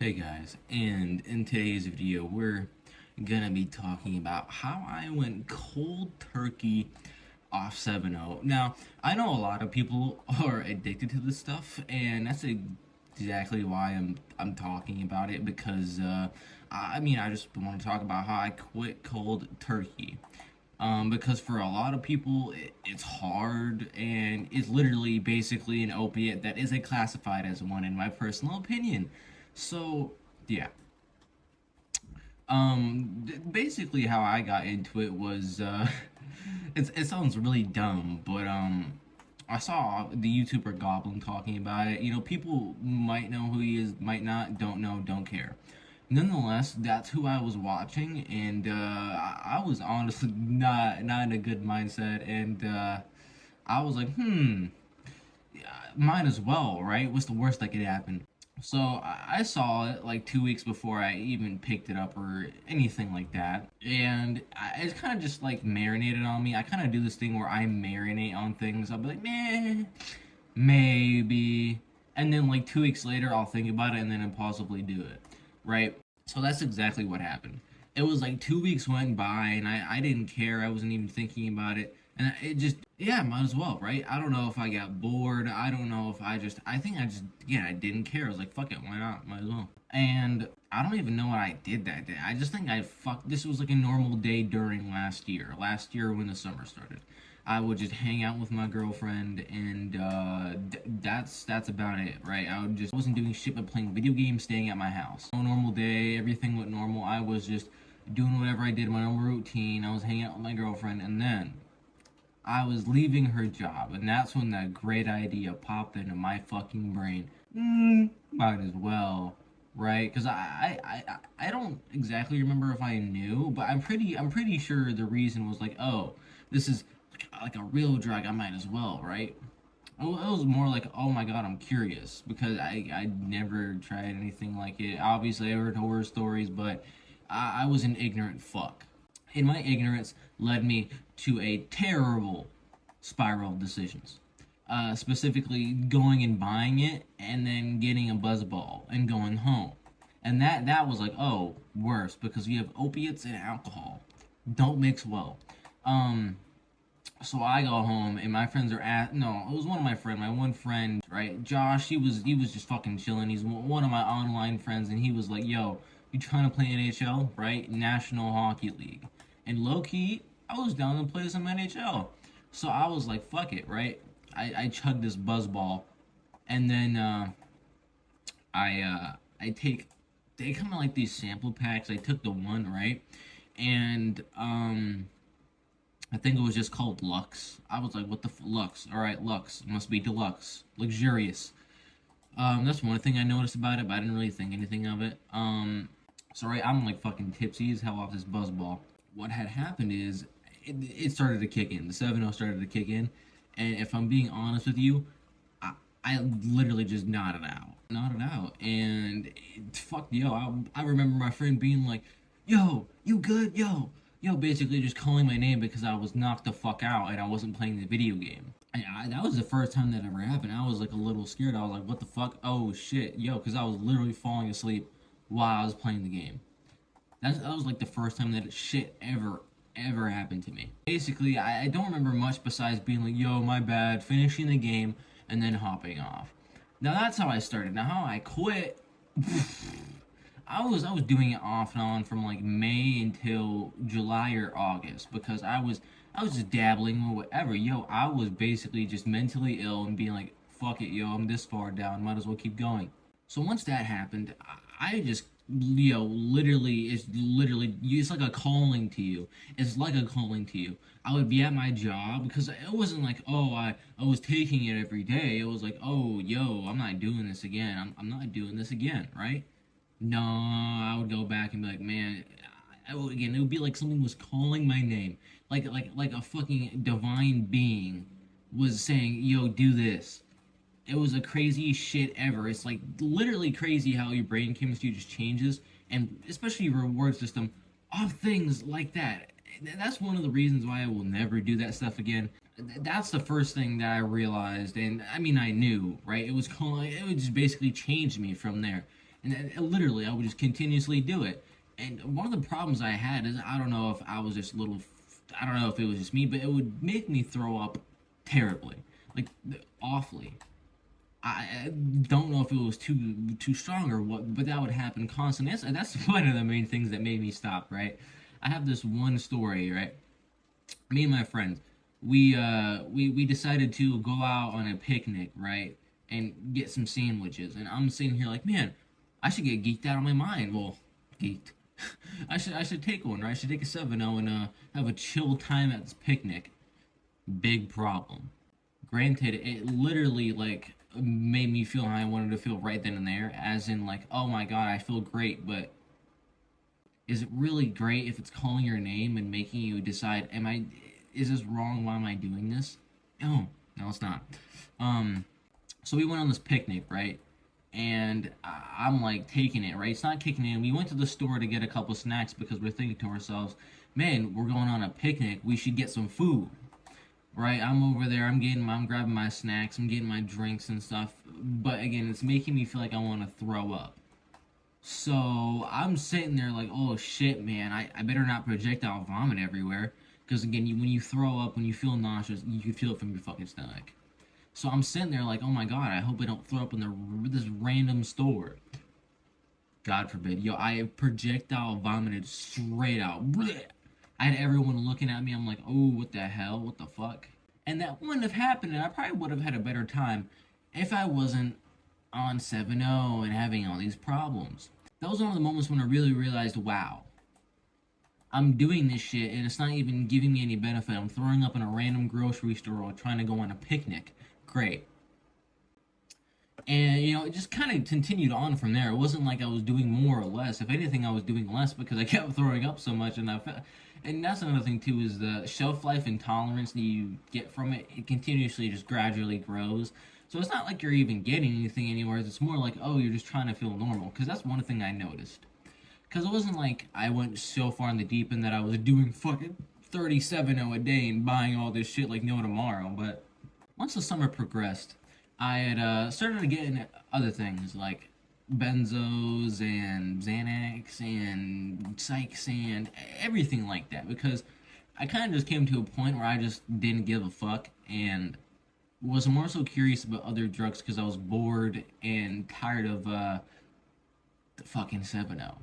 Hey guys, and in today's video, we're gonna be talking about how I went cold turkey off 7-0. Now, I know a lot of people are addicted to this stuff, and that's exactly why I'm talking about it because I just want to talk about how I quit cold turkey. Because for a lot of people, it's hard and it's literally basically an opiate that isn't classified as one, in my personal opinion. So, yeah. Basically, how I got into it was, it sounds really dumb, but, I saw the YouTuber Goblin talking about it. You know, people might know who he is, might not, don't know, don't care. Nonetheless, that's who I was watching, and I was honestly not in a good mindset, and I was like, might as well, right? What's the worst that could happen? So I saw it like 2 weeks before I even picked it up or anything like that, and it's kind of just like marinated on me. I kind of do this thing where I marinate on things. I'll be like, meh, maybe, and then like 2 weeks later, I'll think about it and then impulsively do it, right? So that's exactly what happened. It was like 2 weeks went by and I didn't care. I wasn't even thinking about it. And it just, yeah, might as well, right? I don't know if I got bored. I don't know if I think I just, yeah, I didn't care. I was like, fuck it, why not? Might as well. And I don't even know what I did that day. I just think this was like a normal day during last year. Last year when the summer started. I would just hang out with my girlfriend, and that's about it, right? I wasn't doing shit but playing video games, staying at my house. A normal day, everything went normal. I was just doing whatever I did, my normal routine. I was hanging out with my girlfriend, and then I was leaving her job, and that's when that great idea popped into my fucking brain. Might as well, right? Because I don't exactly remember if I knew, but I'm pretty sure the reason was like, oh, this is like a real drug. I might as well, right? It was more like, oh my god, I'm curious because I never tried anything like it. Obviously, I heard horror stories, but I was an ignorant fuck. And my ignorance led me to a terrible spiral of decisions. Specifically, going and buying it, and then getting a buzzball and going home. And that was like, oh, worse, because you have opiates and alcohol. Don't mix well. So I go home and my friends are no, it was one of my one friend, right? Josh, he was just fucking chilling. He's one of my online friends, and he was like, yo, you trying to play NHL, right? National Hockey League. And low key, I was down to play some NHL. So I was like, fuck it, right? I chugged this buzzball, and then I take, they come in like these sample packs. I took the one, right? And I think it was just called Lux. I was like, what the Lux? All right, Lux must be deluxe, luxurious. That's one thing I noticed about it, but I didn't really think anything of it. So right, I'm like fucking tipsy as hell off this buzzball. What had happened is it started to kick in. The 7-0 started to kick in, and if I'm being honest with you, I literally just nodded out, and fuck, yo, I remember my friend being like, yo, you good, yo, basically just calling my name because I was knocked the fuck out and I wasn't playing the video game. That was the first time that ever happened. I was like a little scared. I was like, what the fuck? Oh shit, yo, because I was literally falling asleep while I was playing the game. That was like the first time that shit ever happened to me. Basically, I don't remember much besides being like, yo, my bad, finishing the game, and then hopping off. Now that's how I started. Now how I quit, I was doing it off and on from like May until July or August because I was just dabbling or whatever. Yo, I was basically just mentally ill and being like, fuck it, yo, I'm this far down, might as well keep going. So once that happened, I just, it's like a calling to you. It's like a calling to you. I would be at my job because it wasn't like, oh, I was taking it every day. It was like, oh, yo, I'm not doing this again. I'm not doing this again, right? No, I would go back and be like, man, again, it would be like something was calling my name, like a fucking divine being was saying, yo, do this. It was a crazy shit ever. It's like literally crazy how your brain chemistry just changes, and especially your reward system of things like that. That's one of the reasons why I will never do that stuff again. That's the first thing that I realized, and I mean I knew, right? It would just basically change me from there. And literally, I would just continuously do it. And one of the problems I had is I don't know if I was just a little, I don't know if it was just me, but it would make me throw up terribly, like awfully. I don't know if it was too strong or what, but that would happen constantly. That's one of the main things that made me stop. Right, I have this one story. Right, me and my friends, we decided to go out on a picnic. Right, and get some sandwiches. And I'm sitting here like, man, I should get geeked out of my mind. Well, geeked. I should take one. Right, I should take a 7-0 and have a chill time at this picnic. Big problem. Granted, it literally like made me feel how I wanted to feel right then and there, as in like, oh my god, I feel great, but is it really great if it's calling your name and making you decide, is this wrong? Why am I doing this? No, it's not. Um, so we went on this picnic, right? And I'm like taking it, right? It's not kicking in. We went to the store to get a couple snacks because we're thinking to ourselves, man, we're going on a picnic. We should get some food, right? I'm over there. I'm grabbing my snacks. I'm getting my drinks and stuff. But again, it's making me feel like I want to throw up. So I'm sitting there like, oh shit, man, I better not projectile vomit everywhere. Because again, when you throw up, when you feel nauseous, you can feel it from your fucking stomach. So I'm sitting there like, oh my god, I hope I don't throw up in this random store. God forbid. Yo, I projectile vomited straight out. Blech. I had everyone looking at me. I'm like, oh, what the hell? What the fuck? And that wouldn't have happened, and I probably would have had a better time if I wasn't on 7-0 and having all these problems. That was one of the moments when I really realized, wow, I'm doing this shit and it's not even giving me any benefit. I'm throwing up in a random grocery store or trying to go on a picnic. Great. And, it just kind of continued on from there. It wasn't like I was doing more or less. If anything, I was doing less because I kept throwing up so much. And that's another thing, too, is the shelf life and tolerance that you get from it. It continuously just gradually grows. So it's not like you're even getting anything anywhere. It's more like, oh, you're just trying to feel normal. Because that's one thing I noticed. Because it wasn't like I went so far in the deep end that I was doing fucking 37 a day and buying all this shit like no tomorrow. But once the summer progressed, I had started to get into other things like benzos and Xanax and psychs and everything like that because I kind of just came to a point where I just didn't give a fuck and was more so curious about other drugs because I was bored and tired of the fucking 7-0.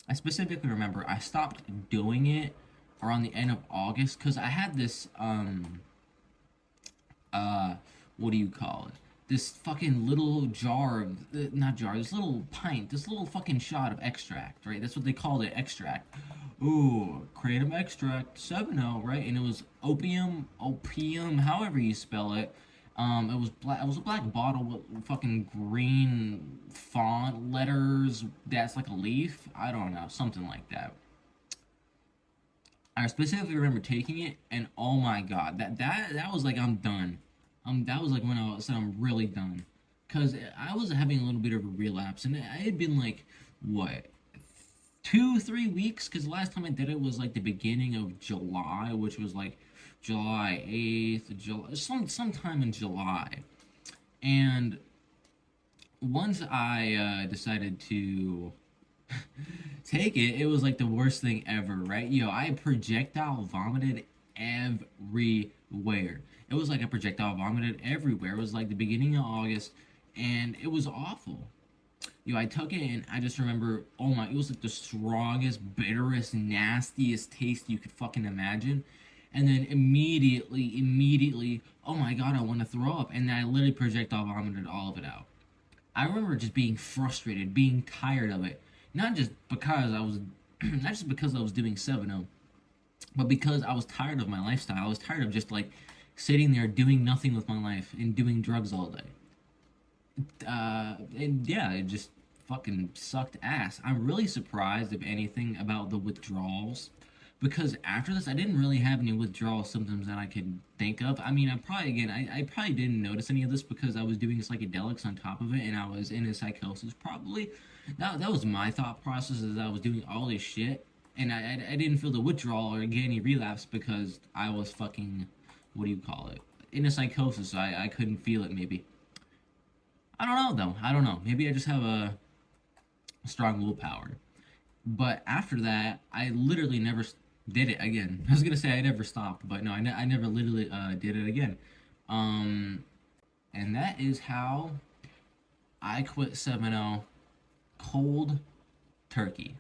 I specifically remember I stopped doing it around the end of August because I had this what do you call it? This fucking little jar of, not jar, this little pint, this little fucking shot of extract, right? That's what they called it, extract. Ooh, kratom extract, 7-0, right? And it was opium, however you spell it. It was black. It was a black bottle with fucking green font letters. That's like a leaf. I don't know, something like that. I specifically remember taking it, and oh my god, that was like I'm done. That was like when I said I'm really done, cause I was having a little bit of a relapse, and I had been like, what, 2-3 weeks? Cause the last time I did it was like the beginning of July, which was like July 8th, July, sometime in July, and once I decided to take it, it was like the worst thing ever, right? I projectile vomited everywhere. It was like a projectile vomited everywhere. It was like the beginning of August, and it was awful. I took it, and I just remember, oh my, it was like the strongest, bitterest, nastiest taste you could fucking imagine. And then immediately, oh my god, I want to throw up. And then I literally projectile vomited all of it out. I remember just being frustrated, being tired of it. Not just because I was, not just because I was doing 7-0, but because I was tired of my lifestyle. I was tired of just like sitting there doing nothing with my life and doing drugs all day. And yeah, it just fucking sucked ass. I'm really surprised, if anything, about the withdrawals. Because after this, I didn't really have any withdrawal symptoms that I could think of. I mean, I probably didn't notice any of this because I was doing psychedelics on top of it and I was in a psychosis, probably. That was my thought process, as I was doing all this shit. And I didn't feel the withdrawal or get any relapse because I was fucking, what do you call it? In a psychosis, so I couldn't feel it, maybe. I don't know, though. I don't know. Maybe I just have strong willpower. But after that, I literally never did it again. I was gonna say I never stopped, but no, I never literally did it again. Um, and that is how I quit 7-0 cold turkey.